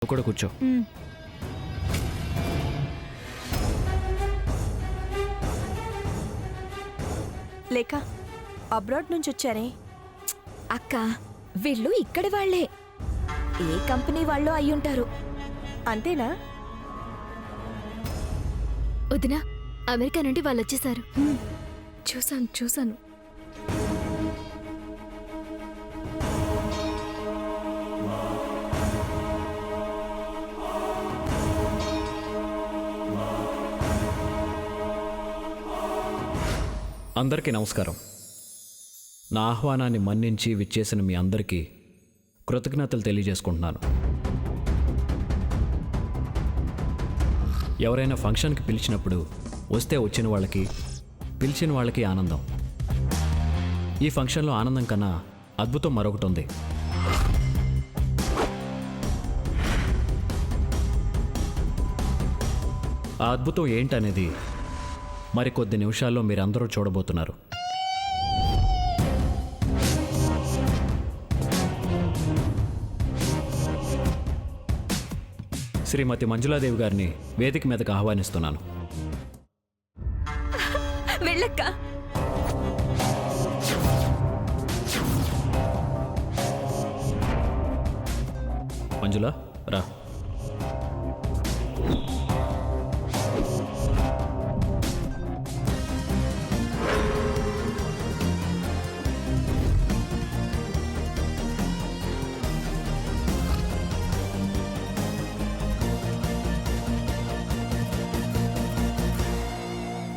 నువ్వు కూడా కూర్చో. లేక అబ్రాడ్ నుంచి వచ్చారే. అక్క వీళ్ళు ఇక్కడి వాళ్లే, ఏ కంపెనీ వాళ్ళు అయ్యుంటారు. అంతేనా? వదినా, అమెరికా నుండి వాళ్ళు వచ్చేసారు. చూసాను. అందరికీ నమస్కారం. నా ఆహ్వానాన్ని మన్నించి విచ్చేసిన మీ అందరికీ కృతజ్ఞతలు తెలియజేసుకుంటున్నాను. ఎవరైనా ఫంక్షన్కి పిలిచినప్పుడు వస్తే వచ్చిన వాళ్ళకి, పిలిచిన వాళ్ళకి ఆనందం. ఈ ఫంక్షన్లో ఆనందం కన్నా అద్భుతం మరొకటి ఉంది. ఆ అద్భుతం ఏంటనేది మరికొద్ది నిమిషాల్లో మీరందరూ చూడబోతున్నారు. శ్రీమతి మంజులాదేవి గారిని వేదిక మీదకు ఆహ్వానిస్తున్నాను. వెళ్ళక్క. మంజులా రా.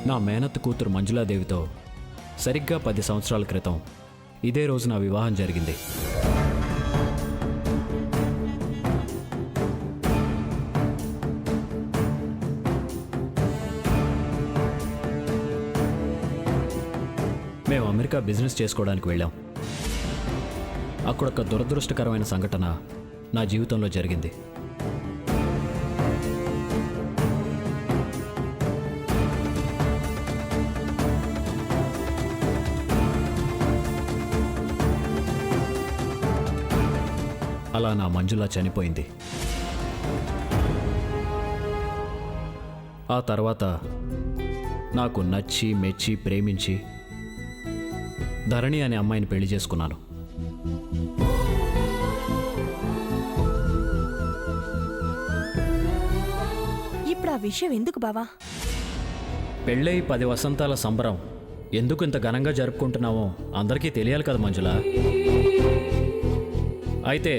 నా మేనత్త కూతురు మంజులాదేవితో సరిగ్గా 10 సంవత్సరాల క్రితం ఇదే రోజు నా వివాహం జరిగింది. మేము అమెరికా బిజినెస్ చేసుకోవడానికి వెళ్ళాం. అక్కడొక దురదృష్టకరమైన సంఘటన నా జీవితంలో జరిగింది. అలా నా మంజులా చనిపోయింది. ఆ తర్వాత నాకు నచ్చి మెచ్చి ప్రేమించి ధరణి అనే అమ్మాయిని పెళ్లి చేసుకున్నాను. ఇప్పుడు ఆ విషయం ఎందుకు బావా? పెళ్ళై 10 వసంతాల సంబరం ఎందుకు ఇంత ఘనంగా జరుపుకుంటున్నామో అందరికీ తెలియాలి కదా మంజులా. అయితే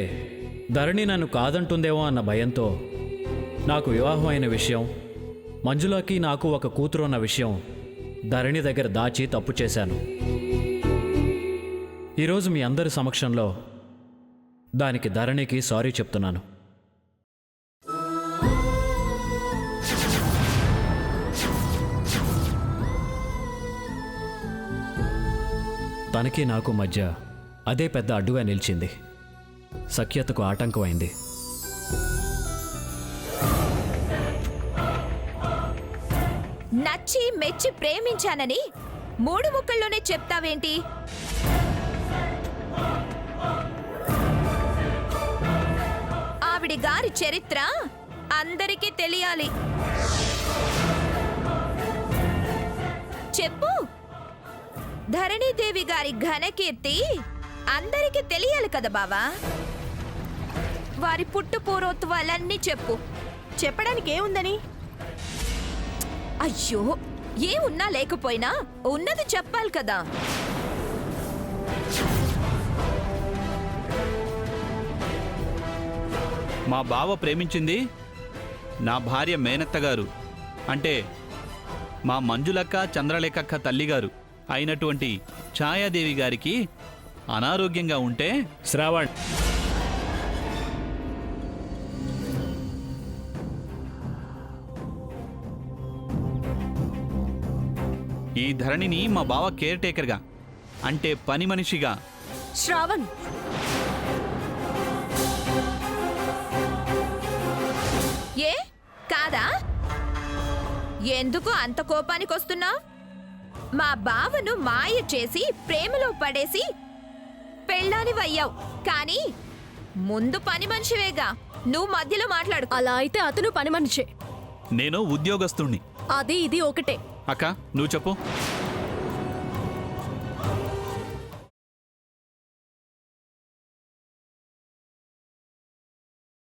ధరణి నన్ను కాదంటుందేమో అన్న భయంతో నాకు వివాహం అయిన విషయం, మంజులాకి నాకు ఒక కూతురు అన్న విషయం ధరణి దగ్గర దాచి తప్పు చేశాను. ఈరోజు మీ అందరి సమక్షంలో దానికి ధరణికి సారీ చెప్తున్నాను. తనకి నాకు మధ్య అదే పెద్ద అడ్డుగా నిలిచింది, సఖ్యతకు ఆటంకమైంది. నచ్చి మెచ్చి ప్రేమించానని 3 ముక్కల్లోనే చెప్తావేంటి? ఆవిడ గారి చరిత్ర అందరికీ తెలియాలి. చెప్పు. ధరణీదేవి గారి ఘనకీర్తి అందరికీ తెలియాలి కదా బావా. వారి పుట్టు పూర్వోత్వాలన్నీ చెప్పు. చెప్పడానికి ఏముందని? అయ్యో, ఏమున్నా లేకపోయినా ఉన్నది చెప్పాలి కదా. మా బావ ప్రేమించింది నా భార్య మేనత్త గారు, అంటే మా మంజులక్క చంద్రలేఖక్క తల్లిగారు అయినటువంటి ఛాయాదేవి గారికి అనారోగ్యంగా ఉంటే శ్రావణ్, ఈ ధరణిని మా బావ కేర్ టేకర్గా, అంటే పని మనిషిగా. శ్రావణ్, ఏ కాదా? ఎందుకు అంత కోపానికొస్తున్నావ్? మా బావను మాయ చేసి ప్రేమలో పడేసి పెళ్ళానివయ్యావు, కానీ ముందు పని మనిషివేగా, నువ్వు మధ్యలో మాట్లాడు. అలా అయితే అతను పని మనిషే. నేను ఉద్యోగస్తుణ్ణి. అది ఇది ఒకటే. అక్క నువ్వు చెప్పు.